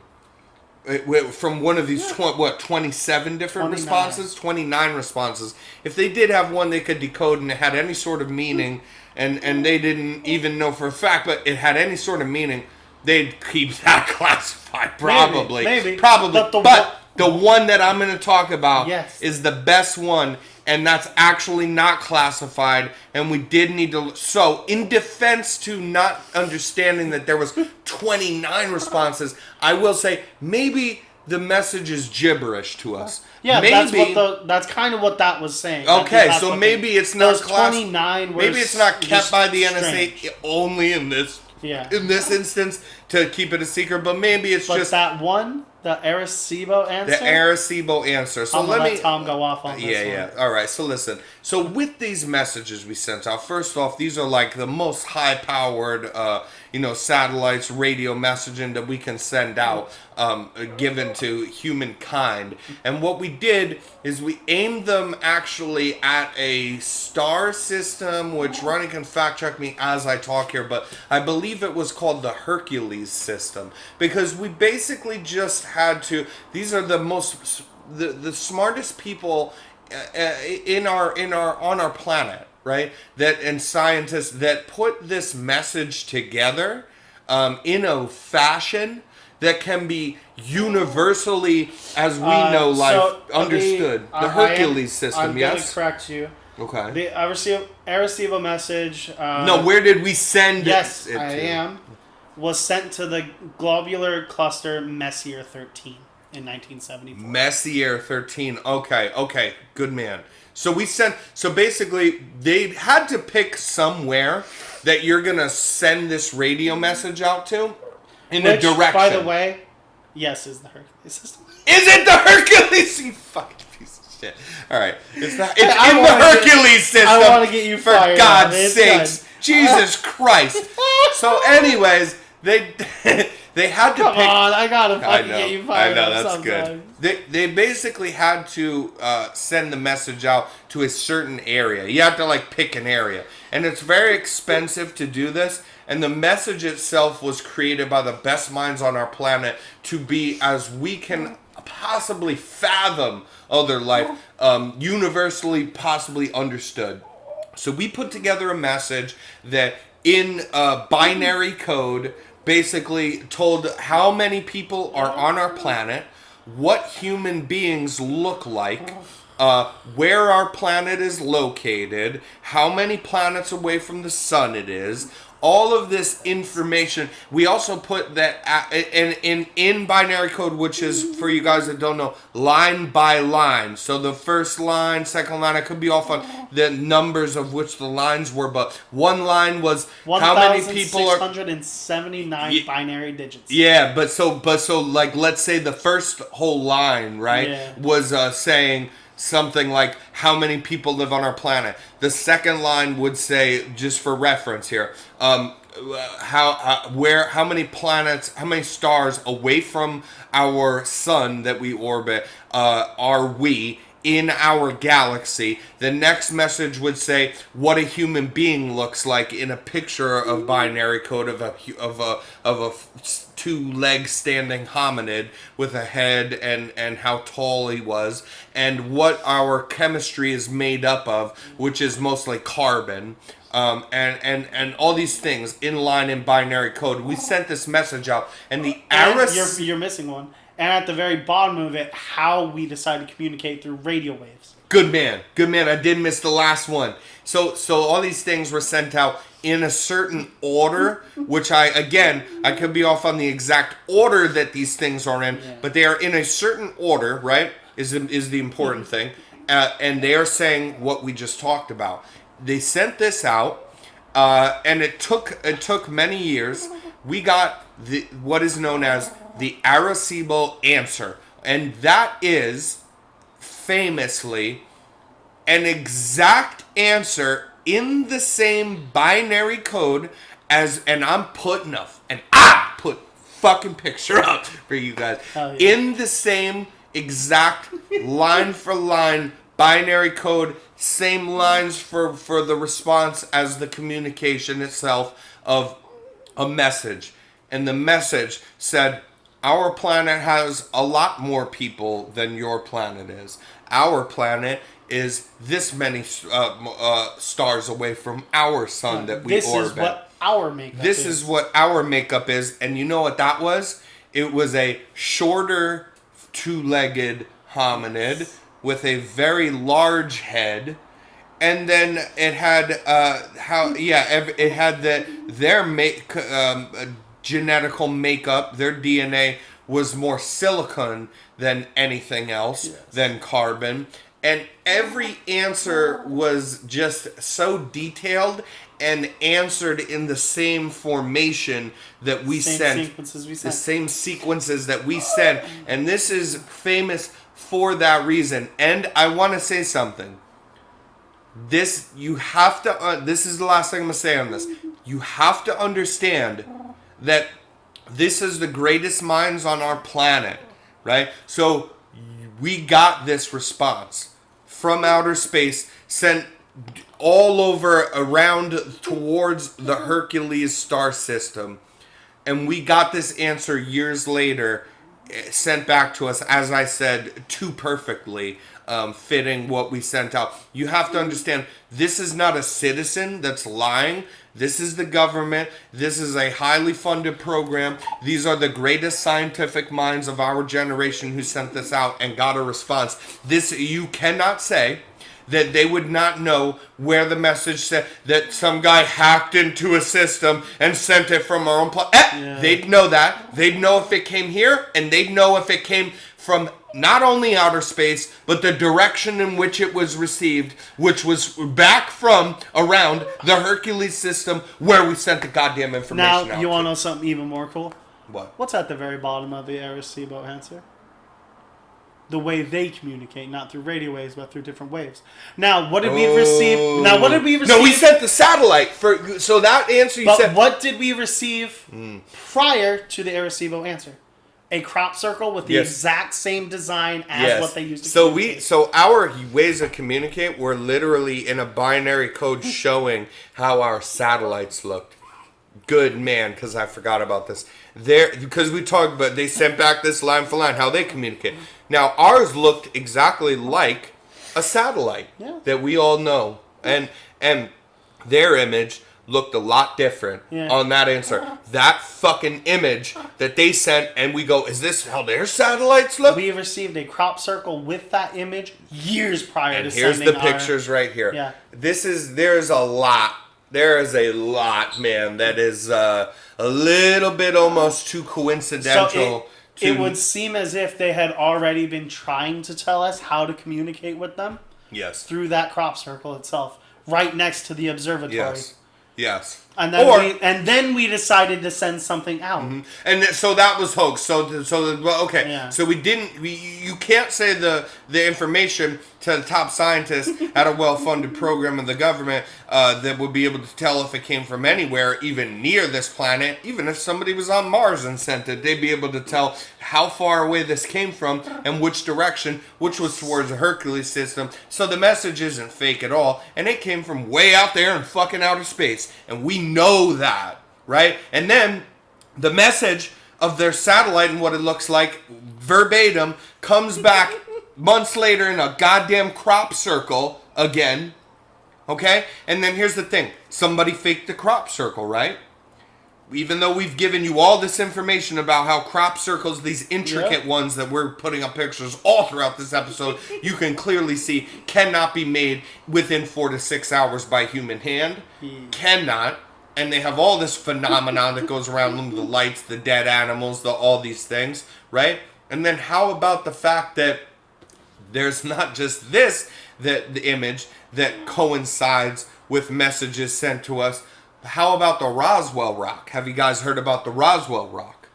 from one of these 27 different 29. responses, 29 responses. If they did have one they could decode and it had any sort of meaning, and they didn't even know for a fact, but it had any sort of meaning, they'd keep that classified probably. Maybe. Probably. But The one that I'm going to talk about Yes. is the best one, and that's actually not classified, and we did need to... So, in defense to not understanding that there was 29 responses, I will say maybe the message is gibberish to us. Yeah, maybe, that's kind of what that was saying. Okay, That's so what maybe the- it's not those 29 were Maybe it's not kept just by the strange. NSA only in this Yeah. in this instance to keep it a secret, but maybe it's But just that one, the Arecibo answer. the Arecibo answer. So I'm gonna let let me Tom go off on this Yeah. one. All right. So listen. So with these messages we sent out, first off, these are like the most high-powered, satellites, radio messaging that we can send out, given to humankind. And what we did is we aimed them actually at a star system, which Ronnie can fact check me as I talk here, but I believe it was called the Hercules system, because we basically just had to. These are the smartest people on our planet, right? And scientists that put this message together in a fashion that can be universally, as we know, understood. The Hercules system, I'm yes? going to correct you. Okay. The Arecibo message. No, where did we send Yes, it to? I am. Was sent to the globular cluster Messier 13 in 1974. Messier 13. Okay, good man. So basically they had to pick somewhere that you're gonna send this radio message out to in a direction. By the way, yes, is the Hercules system. Is it the Hercules? You fucking piece of shit. All right, it's in the wanna Hercules system. I want to get you for fired. God's It's sakes, good. Jesus Christ. So, anyways, they had to Come pick. on, I gotta fucking get you I fired. know, up that's good. sometimes. They basically had to send the message out to a certain area. You have to like pick an area, and it's very expensive to do this. And the message itself was created by the best minds on our planet to be, as we can possibly fathom other life, universally possibly understood. So we put together a message that in binary code basically told how many people are on our planet, what human beings look like, where our planet is located, how many planets away from the sun it is. All of this information. We also put that in binary code, which is, for you guys that don't know, line by line. So the first line, second line, I could be off on the numbers of which the lines were, but one line was how many people are. 1,679 binary digits. Yeah, but so like, let's say the first whole line, right, Yeah. was saying something like how many people live on our planet. The second line would say, just for reference here, how many planets, how many stars away from our sun that we orbit are we in our galaxy. The next message would say what a human being looks like in a picture of binary code of a two-leg standing hominid with a head and how tall he was, and what our chemistry is made up of, which is mostly carbon. And all these things in line in binary code. We sent this message out, and the And you're missing one. and at the very bottom of it, how we decide to communicate through radio waves. Good man. Good man. I did miss the last one. So all these things were sent out in a certain order, which I could be off on the exact order that these things are in, but they are in a certain order, right? Is the important thing. And they are saying what we just talked about. They sent this out, and it took many years. We got what is known as the Arecibo answer, and that is famously an exact answer in the same binary code as, and I'm putting I put fucking picture up for you guys, in the same exact line for line binary code, same lines for the response as the communication itself of a message. And the message said, our planet has a lot more people than your planet is. Our planet is this many stars away from our sun that we this orbit. Is what our makeup This is what our makeup is. And you know what that was? It was a shorter two-legged hominid with a very large head. And then it had it had their genetical makeup, their DNA was more silicon than anything else, than carbon. And every answer was just so detailed and answered in the same formation that we sent. Sequences we sent. The same sequences that we sent. And this is famous for that reason. And I want to say something. This is the last thing I'm going to say on this. You have to understand that this is the greatest minds on our planet, right? So we got this response from outer space, sent all over around towards the Hercules star system. And we got this answer years later, sent back to us, as I said, too perfectly, fitting what we sent out. You have to understand, this is not a citizen that's lying. This is the government. This is a highly funded program. These are the greatest scientific minds of our generation who sent this out and got a response. This, you cannot say that they would not know where the message said that some guy hacked into a system and sent it from our own planet. They'd know that. They'd know if it came here, and they'd know if it came from not only outer space, but the direction in which it was received, which was back from around the Hercules system where we sent the goddamn information out. Now, you want to know something even more cool? What? What's at the very bottom of the Arecibo answer? The way they communicate, not through radio waves, but through different waves. Now, what did we receive? Now, what did we receive? No, we sent the satellite for. So that answer you said. But what did we receive prior to the Arecibo answer? A crop circle with the exact same design as what they used to communicate. So our ways to communicate were literally in a binary code showing how our satellites looked. Good man, because I forgot about this. Because we talked about, they sent back this line for line, how they communicate. Now, ours looked exactly like a satellite that we all know. And their image looked a lot different on that answer. That fucking image that they sent, and we go, is this how their satellites look? We received a crop circle with that image years prior to here's sending the pictures right here. Yeah. There's a lot. There is a lot, man, that is a little bit almost too coincidental. So it would seem as if they had already been trying to tell us how to communicate with them. Yes. Through that crop circle itself, right next to the observatory. Yes. And then we decided to send something out. Mm-hmm. And so that was hoax. So we didn't. You can't say the information to the top scientists at a well-funded program of the government that would be able to tell if it came from anywhere, even near this planet. Even if somebody was on Mars and sent it, they'd be able to tell how far away this came from and which direction, which was towards the Hercules system. So the message isn't fake at all, and it came from way out there in fucking outer space, and we know that, right? And then the message of their satellite and what it looks like verbatim comes back months later in a goddamn crop circle again, okay? And then here's the thing. Somebody faked the crop circle, right? even though we've given you all this information about how crop circles, these intricate ones that we're putting up pictures all throughout this episode, you can clearly see cannot be made within 4 to 6 hours by human hand. Cannot. And they have all this phenomenon that goes around them, the lights, the dead animals, all these things, right? And then how about the fact that there's not just this, that the image that coincides with messages sent to us. How about the Roswell Rock? Have you guys heard about the Roswell Rock?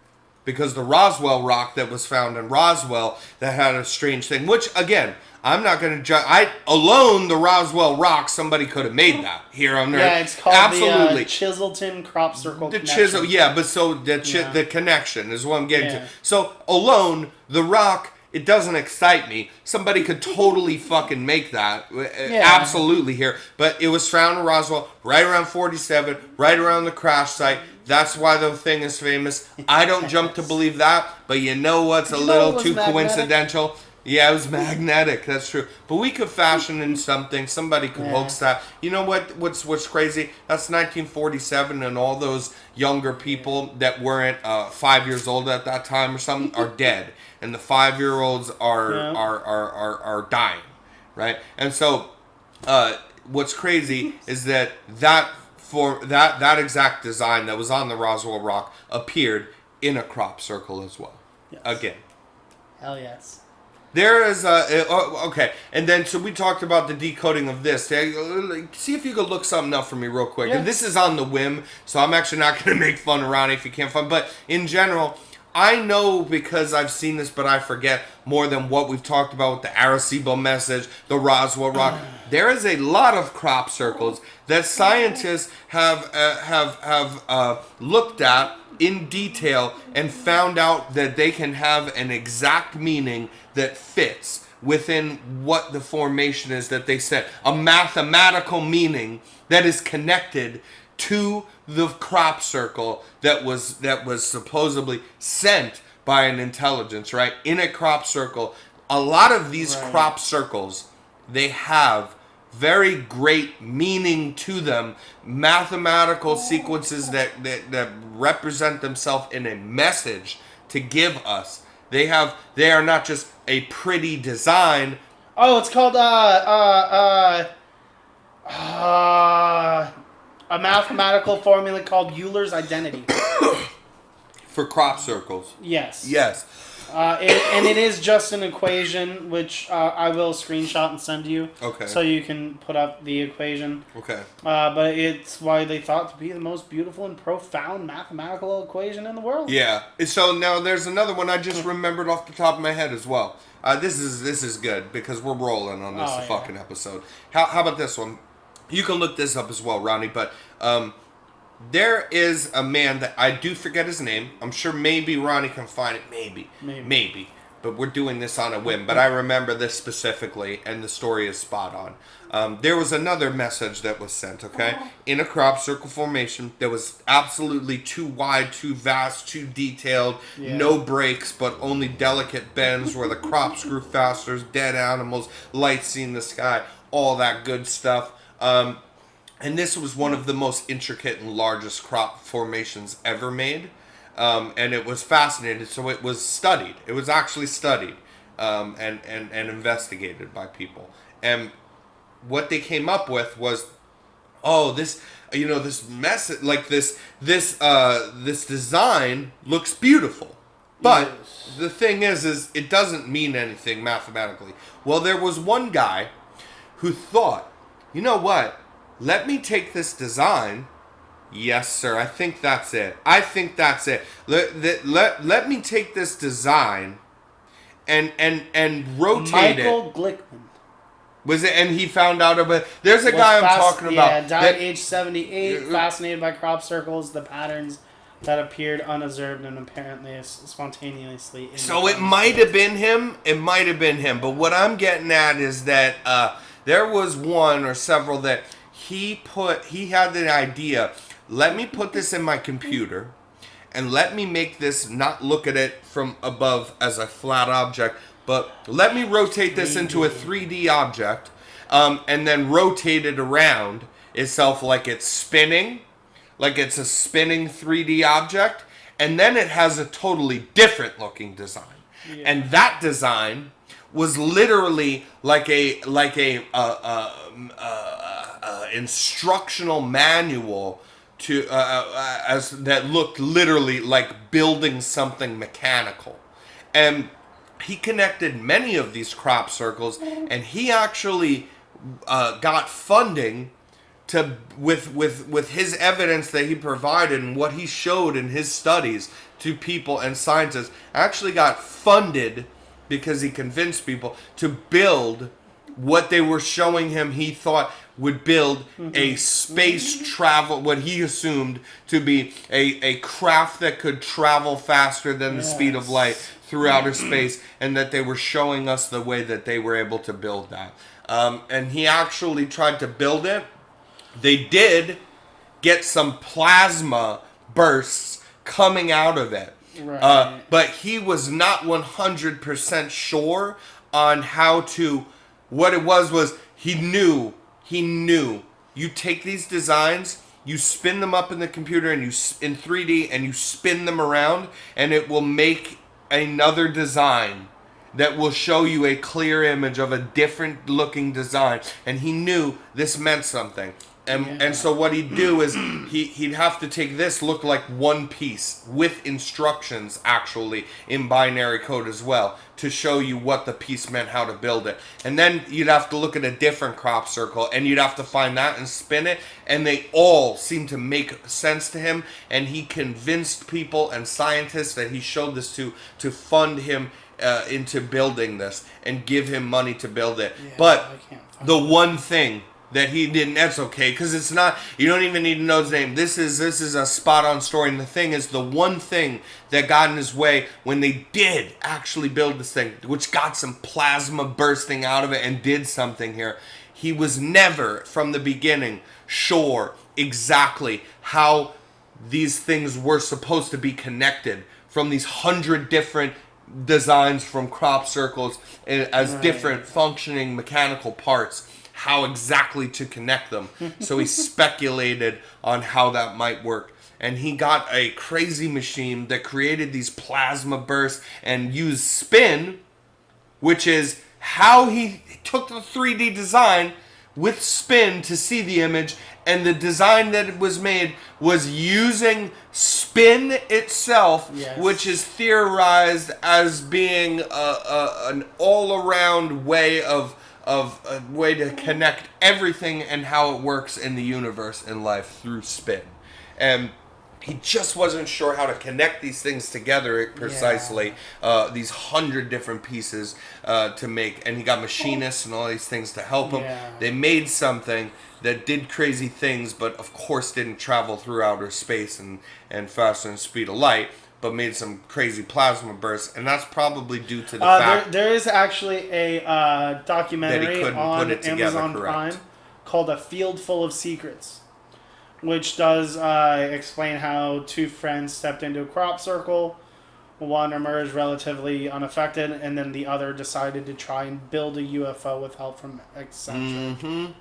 Because the Roswell Rock that was found in Roswell that had a strange thing, which again, I'm not going to judge. The Roswell Rock, somebody could have made that here on Earth. Yeah, it's called absolutely the Chiselton Crop Circle the Connection. chisel, yeah, but so the connection is what I'm getting Yeah. to. So alone, the Rock, it doesn't excite me. Somebody could totally fucking make that. Absolutely here. But it was found in Roswell right around 47, right around the crash site. That's why the thing is famous. I don't jump to believe that, but you know what's a little too coincidental? Yeah, it was magnetic. That's true. But we could fashion in something. Somebody could hoax that. You know what? What's crazy? That's 1947, and all those younger people that weren't 5 years old at that time or something are dead, and the 5-year-olds are dying, right? And so, what's crazy is that exact design that was on the Roswell Rock appeared in a crop circle as well. Yes. Again. Hell yes. There is okay, and then so we talked about the decoding of this. See if you could look something up for me real quick. Yeah. And this is on the whim, so I'm actually not going to make fun of Ronnie if you can't find. But in general, I know because I've seen this, but I forget more than what we've talked about with the Arecibo message, the Roswell Rock. There is a lot of crop circles that scientists have looked at in detail and found out that they can have an exact meaning that fits within what the formation is that they set. A mathematical meaning that is connected to the crop circle that was supposedly sent by an intelligence, right? In a crop circle, a lot of these crop circles, they have very great meaning to them, mathematical sequences that represent themselves in a message to give us. They are not just a pretty design. Oh, it's called a mathematical formula called Euler's identity. For crop circles. Yes. Yes. And it is just an equation, which I will screenshot and send you. Okay. So you can put up the equation. Okay. But it's why they thought to be the most beautiful and profound mathematical equation in the world. Yeah. So now there's another one I just remembered off the top of my head as well. This is good because we're rolling on this fucking episode. How about this one? You can look this up as well, Ronnie. But there is a man that I do forget his name. I'm sure maybe Ronnie can find it. Maybe. But we're doing this on a whim. But I remember this specifically, and the story is spot on. There was another message that was sent, okay? In a crop circle formation that was absolutely too wide, too vast, too detailed. Yeah. No breaks, but only delicate bends where the crops grew faster, dead animals, lights seen the sky, all that good stuff. And this was one of the most intricate and largest crop formations ever made. And it was fascinating. So it was studied. It was actually studied and investigated by people. And what they came up with was, this message, like this design looks beautiful. But the thing is it doesn't mean anything mathematically. Well, there was one guy who thought, you know what? Let me take this design. Yes, sir. I think that's it. Let me take this design and rotate Michael Glickman. Was it? And he found out about. There's a guy I'm talking about. Yeah, died age 78. Fascinated by crop circles, the patterns that appeared unobserved and apparently spontaneously. So it might have been him. But what I'm getting at is that there was one or several that. He had the idea, let me put this in my computer and let me make this not look at it from above as a flat object, but let me rotate this into a 3D object and then rotate it around itself like it's spinning, like it's a spinning 3D object, and then it has a totally different looking design. Yeah. And that design was literally like a instructional manual to as that looked literally like building something mechanical. And he connected many of these crop circles, and he actually got funding to with his evidence that he provided and what he showed in his studies to people and scientists. Actually got funded because he convinced people to build what they were showing him he thought would build a space travel, what he assumed to be a craft that could travel faster than the speed of light through outer space, and that they were showing us the way that they were able to build that. And he actually tried to build it. They did get some plasma bursts coming out of it. Right. But he was not 100% sure on how to... What it was he knew. You take these designs, you spin them up in the computer and you in 3D, and you spin them around, and it will make another design that will show you a clear image of a different looking design. And he knew this meant something. And so what he'd do is he'd have to take this, look like one piece with instructions actually in binary code as well to show you what the piece meant, how to build it. And then you'd have to look at a different crop circle, and you'd have to find that and spin it, and they all seemed to make sense to him. And he convinced people and scientists that he showed this to fund him into building this and give him money to build it. But the one thing that he didn't, that's okay, because it's not, you don't even need to know his name. This is a spot on story. And the thing is, the one thing that got in his way when they did actually build this thing, which got some plasma bursting out of it and did something here, he was never from the beginning sure exactly how these things were supposed to be connected from these 100 different designs from crop circles as different functioning mechanical parts, how exactly to connect them. So he speculated on how that might work. And he got a crazy machine that created these plasma bursts and used spin, which is how he took the 3D design with spin to see the image. And the design that was made was using spin itself, which is theorized as being an all-around way of a way to connect everything and how it works in the universe and life through spin. And he just wasn't sure how to connect these things together precisely, these 100 different pieces to make. And he got machinists and all these things to help him. They made something that did crazy things, but of course didn't travel through outer space and faster than the speed of light, but made some crazy plasma bursts. And that's probably due to the fact there is actually a documentary on Amazon Prime called A Field Full of Secrets, which does explain how two friends stepped into a crop circle. One emerged relatively unaffected, and then the other decided to try and build a UFO with help from Eccentric.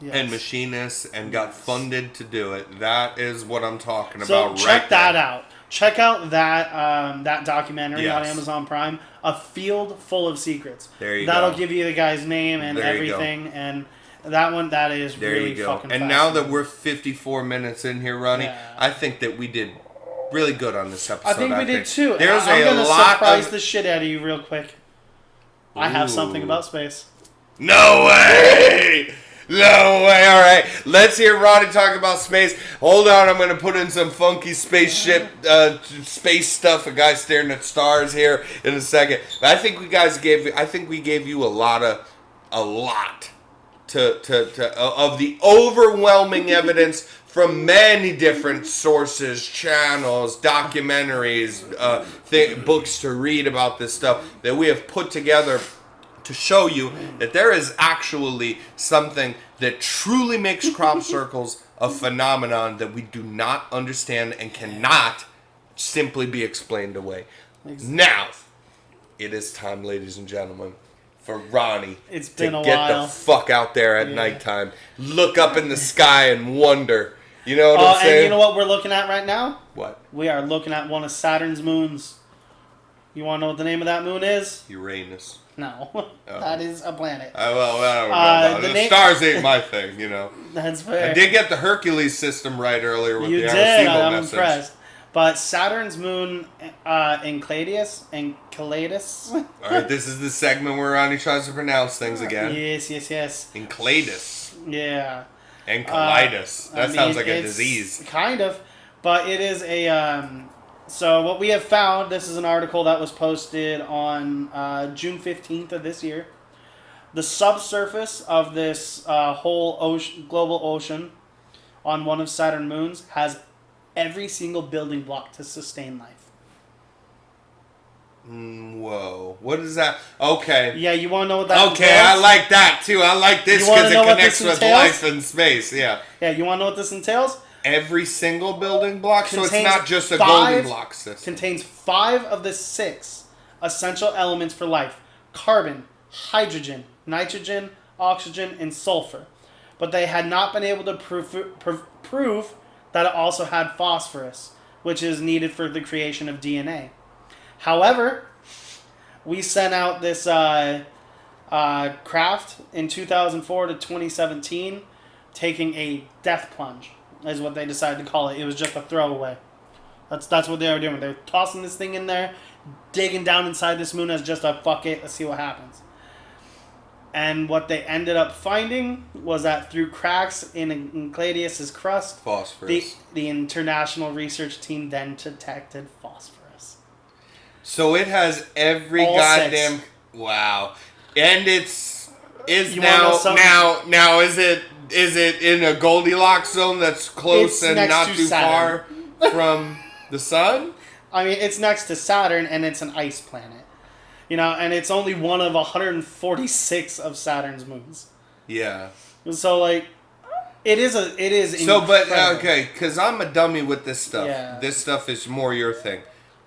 And machinists, and got funded to do it. That is what I'm talking about. So check that out. Check out that documentary on Amazon Prime, A Field Full of Secrets. There you That'll go. give you the guy's name and everything, and that is there really you go. fucking And now that we're 54 minutes in here, Ronnie, I think that we did really good on this episode. I think we did too. There's I'm a gonna lot surprise the shit out of you real quick. I have something about space. No way! No way! All right, let's hear Ronnie talk about space. Hold on, I'm gonna put in some funky spaceship, space stuff. A guy staring at stars here in a second. But I think we gave you a lot of the overwhelming evidence from many different sources, channels, documentaries, books to read about this stuff that we have put together to show you that there is actually something that truly makes crop circles a phenomenon that we do not understand and cannot simply be explained away. Exactly. Now, it is time, ladies and gentlemen, for Ronnie to get the fuck out there at nighttime, look up in the sky and wonder You know what I'm saying? And you know what we're looking at right now? What? We are looking at one of Saturn's moons. You want to know what the name of that moon is? Uranus. No. That is a planet. I don't know. the The name- stars ain't my thing, you know. That's fair. I did get the Hercules system right earlier with You the did. Arecibo I'm message. impressed. But Saturn's moon, Enceladus. All right, this is the segment where Ronnie tries to pronounce things again. Yes. Enceladus. Yeah. Enceladus. That sounds like a it's disease. Kind of. But it is a... so what we have found, this is an article that was posted on June 15th of this year. The subsurface of this whole global ocean on one of Saturn's moons has every single building block to sustain life. Whoa. What is that? Okay. Yeah, you want to know what that Okay, entails? I like that too. I like this You wanna because it know what connects this with entails? life and space. Yeah. Yeah, you want to know what this entails? Every single building block? So it's Contains not just a 5 Goldilocks system. Contains 5 of the 6 essential elements for life: carbon, hydrogen, nitrogen, oxygen, and sulfur. But they had not been able to prove that it also had phosphorus, which is needed for the creation of DNA. However, we sent out this craft in 2004 to 2017, taking a death plunge, is what they decided to call it. It was just a throwaway. That's what they were doing. They're tossing this thing in there, digging down inside this moon as just a fuck it, let's see what happens. And what they ended up finding was that through cracks in Enceladus' crust, Phosphorus. the international research team then detected phosphorus. So it has every All goddamn... 6. Wow. And it's... Is You wanna know now... something? Now, is it in a Goldilocks zone that's close It's and next not to too Saturn. far from the sun? I mean, it's next to Saturn, and it's an ice planet. You know, and it's only one of 146 of Saturn's moons. Yeah. So, like, it is So, but, incredible. okay, because I'm a dummy with this stuff. Yeah. This stuff is more your thing.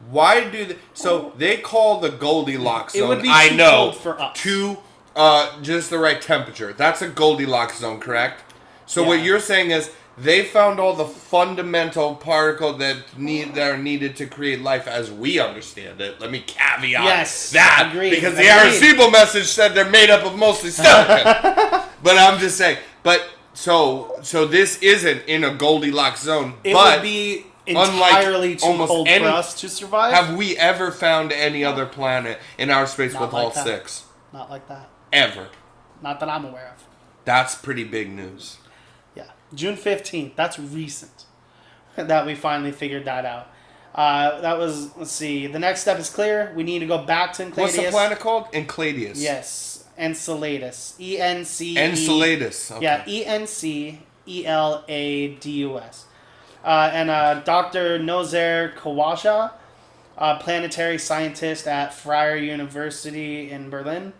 Why do so they call the Goldilocks It zone, would be I too know, cold for us. just the right temperature. That's a Goldilocks zone, correct? So what Yeah. you're saying is they found all the fundamental particles that are needed to create life as we understand it. Let me caveat Yes, that agreed, because the agreed. Arecibo message said they're made up of mostly silicon. But I'm just saying. But so this isn't in a Goldilocks zone. It but would be unlike entirely too almost cold any- for us to survive. have we ever found any other planet in our space Not with like all that. 6? Not like that. Ever. Not that I'm aware of. That's pretty big news. Yeah. June 15th. That's recent that we finally figured that out. That was, let's see. The next step is clear. We need to go back to Enceladus. What's the planet called? Enceladus. Yes. Enceladus. E-N-C-E. Enceladus. Okay. Yeah, E-N-C-E-L-A-D-U-S. And Dr. Nozer Kawasha, a planetary scientist at Freie University in Berlin,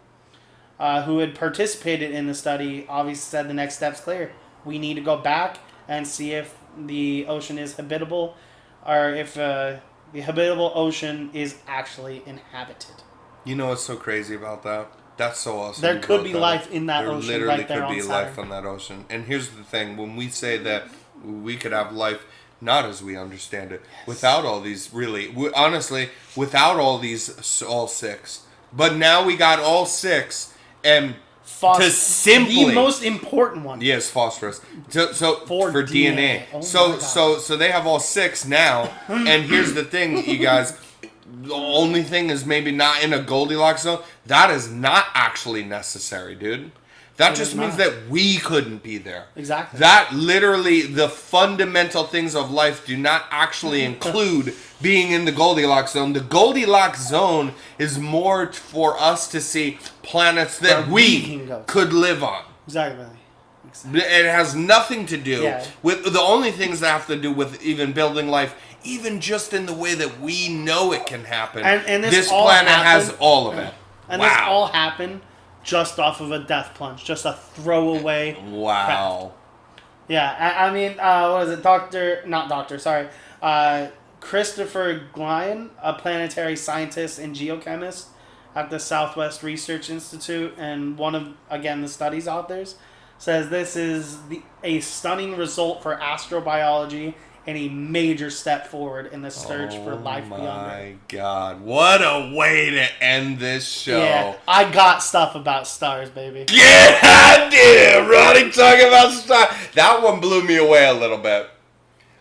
who had participated in the study, obviously said the next step's clear. We need to go back and see if the ocean is habitable, or if the habitable ocean is actually inhabited. You know what's so crazy about that? That's so awesome. There you could brought be that life up. in that there ocean literally right there could on be Saturn. life on that ocean. And here's the thing: when we say that we could have life, not as we understand it, without all these, honestly, without all 6. But now we got all 6, and to simply the most important one. yes, phosphorus. So For for DNA. DNA. Oh my so God. so they have all 6 now. And here's the thing, you guys. The only thing is maybe not in a Goldilocks zone. That is not actually necessary, dude. That It just is means not. that we couldn't be there. Exactly. That literally, the fundamental things of life do not actually include being in the Goldilocks zone. The Goldilocks zone is more for us to see planets that Where we we can go. could live on. Exactly. It has nothing to do Yeah. with the only things that have to do with even building life, even just in the way that we know it can happen. And this all planet has happened- all of it. And wow. this all happened just off of a death plunge, just a throwaway. Wow. Yeah, I mean, what is it? Christopher Glyan, a planetary scientist and geochemist at the Southwest Research Institute, and one of, again, the study's authors, says this is a stunning result for astrobiology and a major step forward in the search for life beyond Earth. Oh my God. What a way to end this show. Yeah, I got stuff about stars, baby. Yeah, I did. Ronnie talking about stars. That one blew me away a little bit.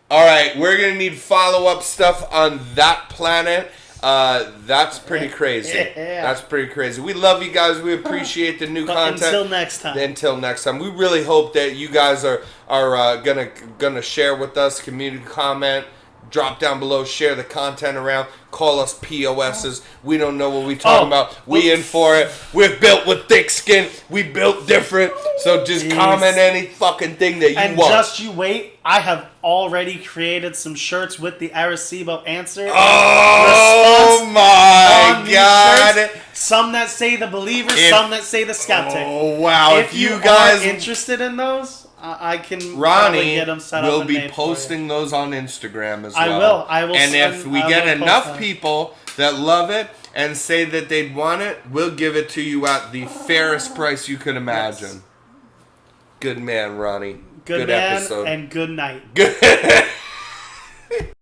All right, we're going to need follow-up stuff on that planet. That's pretty crazy. Yeah. That's pretty crazy. We love you guys. We appreciate the new content. Until next time. Until next time. We really hope that you guys are gonna share with us, community comment, drop down below, share the content around, call us POSs. We don't know what we talking about. We in for it. We're built with thick skin. We built different. So just comment any fucking thing that you want. And just you wait. I have already created some shirts with the Arecibo answer. Oh my God. Shirts. Some that say the believer, some that say the skeptic. Oh wow. If you guys are interested in those, I can Ronnie get them set up will and be made posting those on Instagram as well. I will. And if we get enough people that love it and say that they'd want it, we'll give it to you at the fairest price you could imagine. Yes. Good man, Ronnie. Good man, episode. And good night. Good.